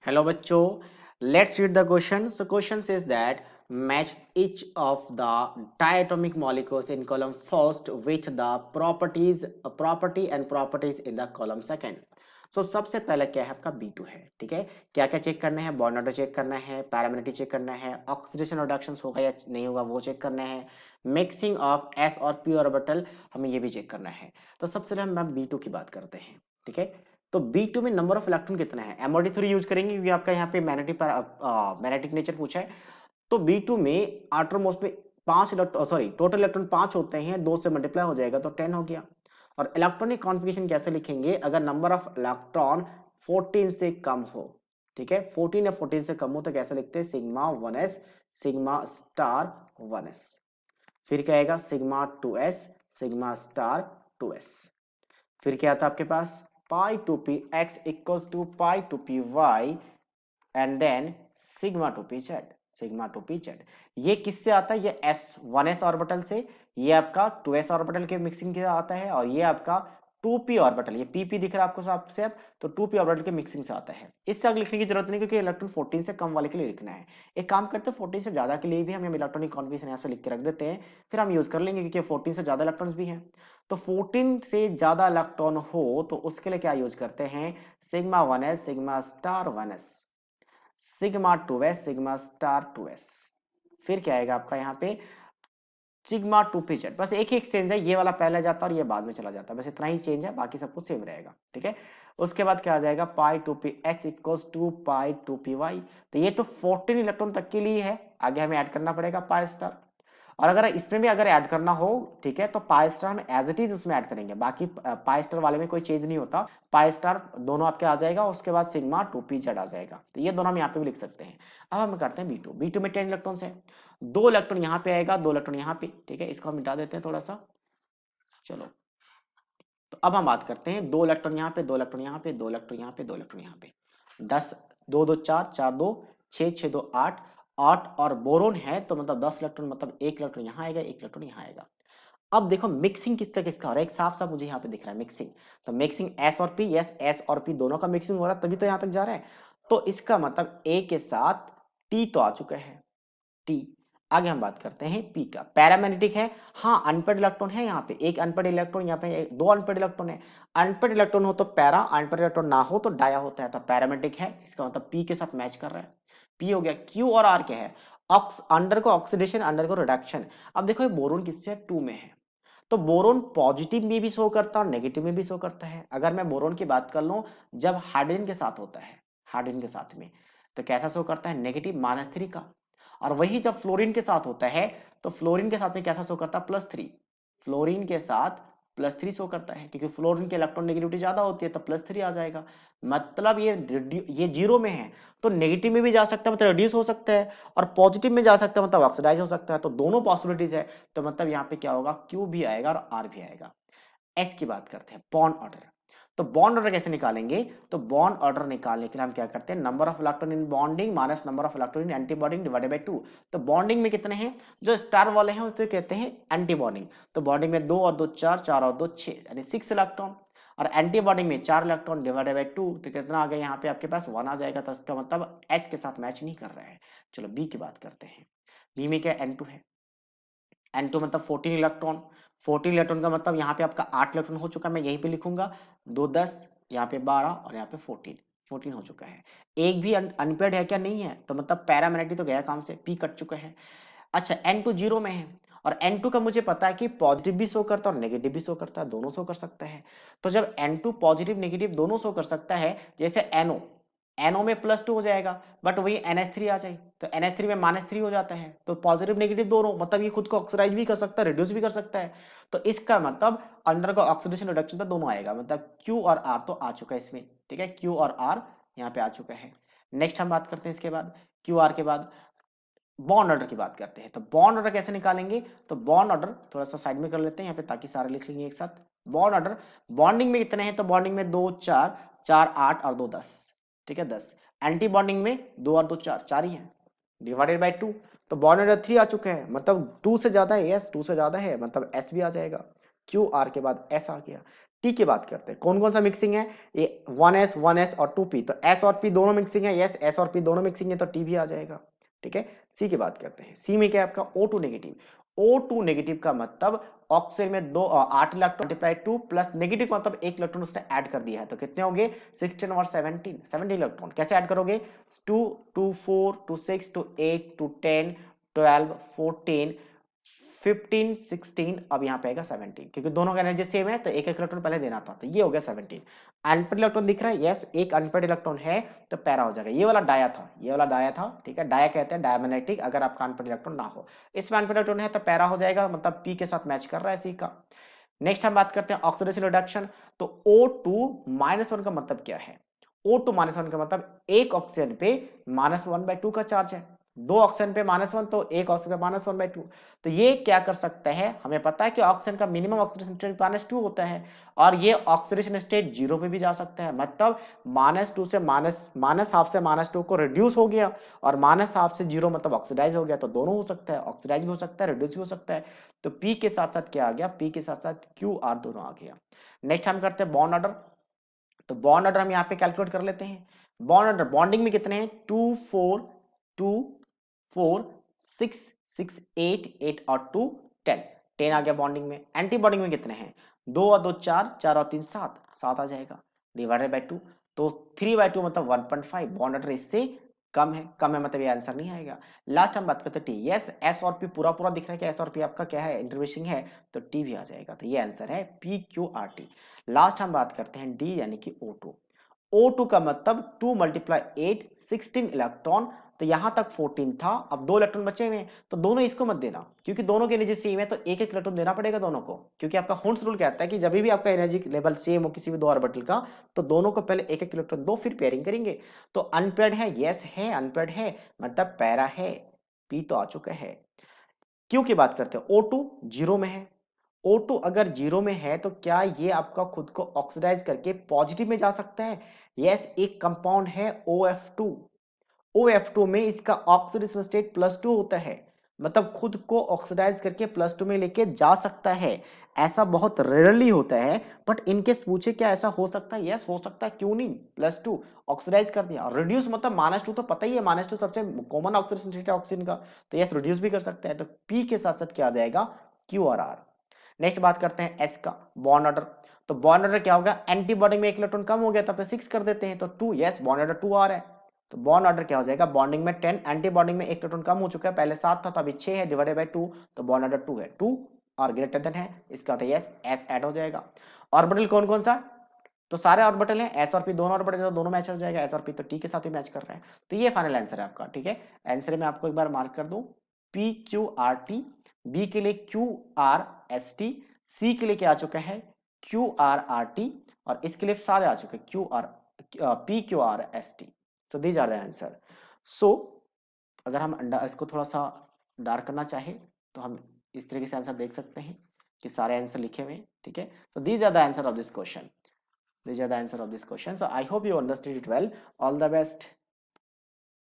Hello बच्चों, let's read the question. So question says that match each of the diatomic molecules in column first with the property and properties in the column second. So सबसे पहले क्या है आपका B2 है, ठीक है। क्या क्या चेक करना है? बॉन्ड ऑर्डर चेक करना है, पैरामेट्री चेक करना है, ऑक्सीडेशन रिडक्शन होगा या नहीं होगा वो चेक करना है, मिक्सिंग ऑफ S और P ऑर्बिटल हमें ये भी चेक करना है। तो सबसे पहले हम B2 की बात करते हैं, ठीक है। तो B2 में नंबर ऑफ इलेक्ट्रॉन कितना है? MOD3 यूज करेंगे क्योंकि आपका यहाँ पे मैग्नेटिक नेचर पूछा है। तो B2 में आउटर मोस्ट में 5 इलेक्ट्रॉन, सॉरी टोटल इलेक्ट्रॉन 5 होते हैं, 2 से मल्टीप्लाई हो जाएगा तो 10 हो गया। और इलेक्ट्रॉनिक कॉन्फ़िगरेशन कैसे लिखेंगे? अगर नंबर ऑफ इलेक्ट्रॉन 14 से कम हो, ठीक है, 14 या 14 से कम हो तो कैसे लिखते हैं? Sigma 1s sigma star 1s, फिर क्या आएगा? Sigma 2s sigma star 2s, फिर क्या आता है आपके पास? Pi two p x equals to pi two p y and then sigma two p z, sigma two p z. ये किससे आता है? ये एस 1s ऑर्बिटल से, ये आपका 2s ऑर्बिटल के मिक्सिंग के आता है, और ये आपका 2p ऑर्बिटल, ये pp दिख रहा है आपको सबसे अब, तो 2p ऑर्बिटल के मिक्सिंग से आता है। इससे आगे लिखने की जरूरत नहीं क्योंकि इलेक्ट्रॉन 14 से कम वाले के लिए लिखना है। एक काम करते हैं, 14 से ज्यादा के लिए भी हम इलेक्ट्रॉनिक कॉन्फ़िगरेशन यहाँ पे लिख के रख देते हैं, फिर हम यूज कर लेंगे क्योंकि 14 से ज्यादा इलेक्ट्रॉन्स भी हैं। तो 14 से ज्यादा इलेक्ट्रॉन हो तो उसके लिए क्या यूज करते हैं? Sigma 1s sigma star 1s sigma 2s sigma star 2s, फिर क्या आएगा आपका यहाँ पे? Sigma 2pz। बस एक ही एक्सचेंज है, ये वाला पहले जाता है और ये बाद में चला जाता है, बस इतना ही चेंज है, बाकी सब कुछ सेम रहेगा, ठीक है। उसके बाद क्या आ जाएगा? Pi 2p x equals to pi 2p y। तो ये तो 14 इलेक्ट्रॉन तक के लिए है, आगे हमें ऐड करना पड़ेगा पाई स्टार। और अगर इसमें भी अगर ऐड करना हो, ठीक है, तो पाई स्टार हम एज इट इज उसमें ऐड करेंगे, बाकी पाई स्टार वाले में कोई चेंज नहीं होता, पाई स्टार दोनों आपके आ जाएगा, उसके बाद सिग्मा 2p z आ जाएगा। तो ये दोनों हम यहाँ पे भी लिख सकते हैं। अब हम करते हैं B2 में 10 इलेक्ट्रॉन है, 2 इलेक्ट्रॉन यहाँ पे आएगा, 2 इलेक्ट्रॉन यहाँ पे, ठीक है, इसको हम मिटा देते हैं थोड़ा सा। चलो, तो अब हम बात करते हैं 2 इलेक्ट्रॉन यहाँ पे, 2 इलेक्ट्रॉन यहाँ पे, 2 इलेक्ट्रॉन यहाँ पे, 2 इलेक्ट्रॉन यहाँ पे, 10, 2 2 4 4 2 6 6 2 8 8, और बोरोन है तो मतलब 10 इलेक्ट्रॉन, मतलब 1 इलेक्ट्रॉन यहाँ आएगा, 1 इलेक्ट्रॉन यहाँ आएगा। अब देखो मिक्सिंग किसका किसका हो रहा है, एक साफ साफ मुझे यहाँ पे दिख रहा है मिक्सिंग। तो मिक्सिंग एस और पी, यस एस और पी दोनों का मिक्सिंग हो रहा है तभी तो यहाँ तक जा रहा है। तो इसका मतलब ए के साथ टी तो आ चुका है, टी। आगे हम बात करते हैं पी का, पैरामैग्नेटिक है, हाँ अनपेड इलेक्ट्रॉन है यहाँ पे, एक अनपेड इलेक्ट्रॉन यहाँ पे, दो अनपेड इलेक्ट्रॉन है। अनपेड इलेक्ट्रॉन हो तो पैरा, अनपेड इलेक्ट्रॉन ना हो तो डाया होता है, तो पैरामैग्नेटिक है, इसका मतलब पी के साथ मैच कर रहा है। पी हो गया। क्यू और आर क्या है? अंडर को ऑक्सीडेशन, अंडर को रिडक्शन। अब देखो ये बोरोन किससे है? 2 में है, तो बोरोन पॉजिटिव में भी शो करता है और नेगेटिव में भी शो करता है। अगर मैं बोरोन की बात कर लूं, जब हाइड्रोजन के साथ होता है, हाइड्रोजन के साथ में, तो कैसा शो करता है? नेगेटिव -3 का। और वही जब फ्लोरीन के साथ होता है तो फ्लोरीन के साथ में कैसा शो करता है? +3। फ्लोरीन के साथ +3 शो करता है क्योंकि फ्लोरीन की इलेक्ट्रॉन नेगेटिविटी ज्यादा होती है, तो +3 आ जाएगा। मतलब ये जीरो में है तो नेगेटिव में भी जा सकता है, मतलब रिड्यूस हो सकता है, और पॉजिटिव में जा सकता है, मतलब ऑक्सीडाइज हो सकता है, तो दोनों पॉसिबिलिटीज है। तो मतलब यहाँ पे क्या होगा? क्यू भी आएगा और आर भी आएगा। एस की बात करते हैं, बॉन्ड ऑर्डर। तो बॉन्ड ऑर्डर कैसे निकालेंगे? तो बॉन्ड ऑर्डर निकालने के लिए हम क्या करते हैं? Number of electron in bonding minus number of electron in anti bonding divided by 2। तो बॉन्डिंग में कितने हैं? जो स्टार वाले हैं उसको कहते हैं एंटी बॉन्डिंग। तो बॉन्डिंग में 2 और 2 4, 4 और 2 6, यानी 6 इलेक्ट्रॉन। और एंटी बॉन्डिंग में 4 इलेक्ट्रॉन डिवाइडेड बाय 2, तो कितना आ गया यहाँ पे आपके पास? 1 आ जाएगा। तो इसका मतलब एस के साथ मैच नहीं कर रहा है। चलो बी की बात करते हैं। बी में क्या? N2 है, N2 मतलब 14 इलेक्ट्रॉन। 14 इलेक्ट्रॉन का मतलब यहाँ पे आपका 8 इलेक्ट्रॉन हो चुका है, मैं यहीं पे लिखूंगा, 2 10, यहाँ पे 12 और यहाँ पे 14, 14 हो चुका है। एक भी अनपेड है क्या? नहीं है, तो मतलब पैरामैग्नेटिक तो गया काम से, पी कट चुका है। अच्छा N2 जीरो में है, और N2 का मुझे पता है कि पॉजिटिव भी शो करता है और नेगेटिव भी शो करता है, दोनों शो कर सकता है। तो जब N2 पॉजिटिव नेगेटिव दोनों शो कर सकता है, जैसे NO, NO में +2 हो जाएगा, बट वही NH3 आ जाए तो NH3 में -3 हो जाता है, तो पॉजिटिव नेगेटिव दोनों, मतलब ये खुद को ऑक्सीडाइज भी कर सकता है, रिड्यूस भी कर सकता है। तो इसका मतलब अंडर का ऑक्सीडेशन रिडक्शन तो दोनों आएगा, मतलब Q और R तो आ चुका है इसमें, ठीक है, Q और R यहाँ पे आ चुका है। नेक्स्ट हम बात करते हैं इसके बाद, QR के बाद बॉन्ड ऑर्डर की बात करते हैं। तो बॉन्ड ऑर्डर कैसे निकालेंगे? तो बॉन्ड ऑर्डर थोड़ा सा साइड में कर लेते हैं यहाँ पे ताकि सारे लिख लेंगे एक साथ। बॉन्ड ऑर्डर, बॉन्डिंग में कितने हैं? तो बॉन्डिंग में 2 4, 4 8 और 2 10, ठीक है 10। एंटी बॉन्डिंग में 2 और 2 4, 4 ही है, डिवाइडेड बाय 2। तो बॉन्ड ऑर्डर 3 आ चुके हैं, मतलब 2 से ज्यादा है, यस 2 से ज्यादा है, मतलब एस भी आ जाएगा। क्यू आर के बाद एस आ गया। टी की बात करते हैं, कौन कौन सा मिक्सिंग है, ये 1s और 2p, तो s और p दोनों मिक्सिंग है, यस s और p दोनों मिक्सिंग है तो टी भी आ जाएगा। ठीक है, सी की बात करते हैं, सी में क्या है आपका O2 नेगेटिव। O2 नेगेटिव का मतलब ऑक्सीजन में 8 इलेक्ट्रॉन मल्टीप्लाई 2 प्लस नेगेटिव मतलब 1 इलेक्ट्रॉन उसने ऐड कर दिया है, तो कितने होंगे 16 और 17 इलेक्ट्रॉन। कैसे ऐड करोगे, 2 टू 4 टू 6 टू 8 टू 10 12 14 15 16, अब यहाँ पे आएगा 17, क्योंकि दोनों का एनर्जी सेम है तो एक एक इलेक्ट्रॉन पहले देना था, तो ये हो गया 17। अनपेड इलेक्ट्रॉन दिख रहा है, यस एक अनपेड इलेक्ट्रॉन है तो पैरा हो जाएगा। ये वाला डाया था, ये वाला डाया था, ठीक है, डाया कहते हैं डायमैग्नेटिक अगर आपका अनपेड इलेक्ट्रॉन ना हो। इसमें अनपेड इलेक्ट्रॉन है तो पैरा हो जाएगा, मतलब पी के साथ मैच कर रहा है सी का। नेक्स्ट हम बात करते हैं ऑक्सीडेशन रिडक्शन। तो O2-1 का मतलब क्या है, O2-1 का मतलब एक ऑक्सीजन पे -1/2 का चार्ज है, दो ऑक्सीजन पे -1 तो एक ऑक्सीजन पे -1/2। तो ये क्या कर सकता है, हमें पता है कि ऑक्सीजन का मिनिमम ऑक्सीडेशन स्टेट -2 होता है, और ये ऑक्सीडेशन स्टेट 0 पे भी जा सकता है, मतलब -2 से -हाफ से -2 को रिड्यूस हो गया, और -हाफ से 0 मतलब ऑक्सीडाइज हो गया, तो दोनों हो सकता है, ऑक्सीडाइज भी हो सकता है, रिड्यूस भी हो सकता है। तो पी के साथ साथ क्या आ गया, पी के साथ साथ क्यू आर दोनों आ गया। नेक्स्ट हम करते हैं बॉन्ड ऑर्डर। तो बॉन्ड ऑर्डर हम यहाँ पे कैलकुलेट कर लेते हैं। बॉन्ड ऑर्डर, बॉन्डिंग में कितने हैं, 2 4 2 4 6 6 8 8 और 2 10, 10 आ गया बॉन्डिंग में। एंटी बॉन्डिंग में कितने हैं, 2 और 2 4, 4 और 3 7, 7 आ जाएगा डिवाइडेड बाय 2, तो 3/2 मतलब 1.5। बॉन्ड ऑर्डर इससे कम है, कम है मतलब ये आंसर नहीं आएगा। लास्ट हम बात करते हैं टी, यस एस और पी पूरा पूरा दिख रहा है कि एस और पी आपका क्या है, इंटरमिक्सिंग है, तो टी भी आ जाएगा, तो ये आंसर है P Q R T. Last हम बात करते हैं डी यानी कि O2। O2 का मतलब 2 × 8 16 इलेक्ट्रॉन, तो यहां तक 14 था, अब 2 इलेक्ट्रॉन बचे हुए हैं, तो दोनों इसको मत देना क्योंकि दोनों की एनर्जी सेम है, तो एक एक इलेक्ट्रॉन देना पड़ेगा दोनों को, क्योंकि आपका हुंस रूल कहता है कि जब भी आपका एनर्जी लेवल सेम हो किसी भी दो ऑर्बिटल का, तो दोनों को पहले एक एक इलेक्ट्रॉन दो फिर पेयरिंग करेंगे। तो अनपेयर्ड है, यस है अनपेयर्ड है, मतलब पैरा है, पी तो आ चुका है। क्यों की बात करते हैं, O2 जीरो में है, O2 अगर जीरो में है तो क्या ये आपका खुद को ऑक्सीडाइज करके पॉजिटिव में जा सकता है, यस एक कंपाउंड है OF2। OF2 में इसका ऑक्सीडेशन स्टेट +2 होता है, मतलब खुद को ऑक्सीडाइज करके +2 में लेके जा सकता है। ऐसा बहुत रेयरली होता है, बट इनकेस पूछे क्या ऐसा हो सकता है, यस हो सकता है, क्यों नहीं, +2 ऑक्सीडाइज कर दिया, रिड्यूस मतलब -2 तो पता ही है, -2 सबसे कॉमन ऑक्सीडेशन स्टेट है ऑक्सीजन का, तो यस रिड्यूस भी कर सकता है, तो पी के साथ साथ क्या आ जाएगा, क्यू और आर। नेक्स्ट बात करते हैं एस का, बॉन्ड ऑर्डर। तो बॉन्ड ऑर्डर क्या होगा, एंटीबॉडी में एक इलेक्ट्रॉन कम हो गया तो 6 कर देते हैं, तो 2, यस बॉन्ड ऑर्डर 2 आ रहा है, तो बॉन्ड ऑर्डर क्या हो जाएगा, बॉन्डिंग में 10, एंटी बॉन्डिंग में एक इलेक्ट्रॉन कम हो चुका है, पहले 7 था तो अभी 6 है, डिवाइडेड बाय 2, तो बॉन्ड ऑर्डर 2 है, 2 और ग्रेटर देन है, इसका मतलब यस एस ऐड हो जाएगा। ऑर्बिटल कौन कौन सा, तो सारे ऑर्बिटल हैं, एस और पी दोनों ऑर्बिटल तो दोनों मैच हो जाएगा, एस और पी तो टी के साथ भी मैच कर रहे हैं, तो ये फाइनल आंसर है आपका। ठीक है, आंसर में आपको एक बार मार्क कर दूं, P Q R T, B के लिए Q R S T, C के लिए क्या आ चुका है, क्यू आर आर टी, और इसके लिए सारे आ चुके हैं Q R P Q R S T. So these are the answer. So अगर हम इसको थोड़ा सा डार्क करना चाहे तो हम इस तरीके से आंसर देख सकते हैं कि सारे आंसर लिखे हुए हैं। ठीक है, so these are the answer of this question, these are the answer of this question, so I hope you understood it well, all the best।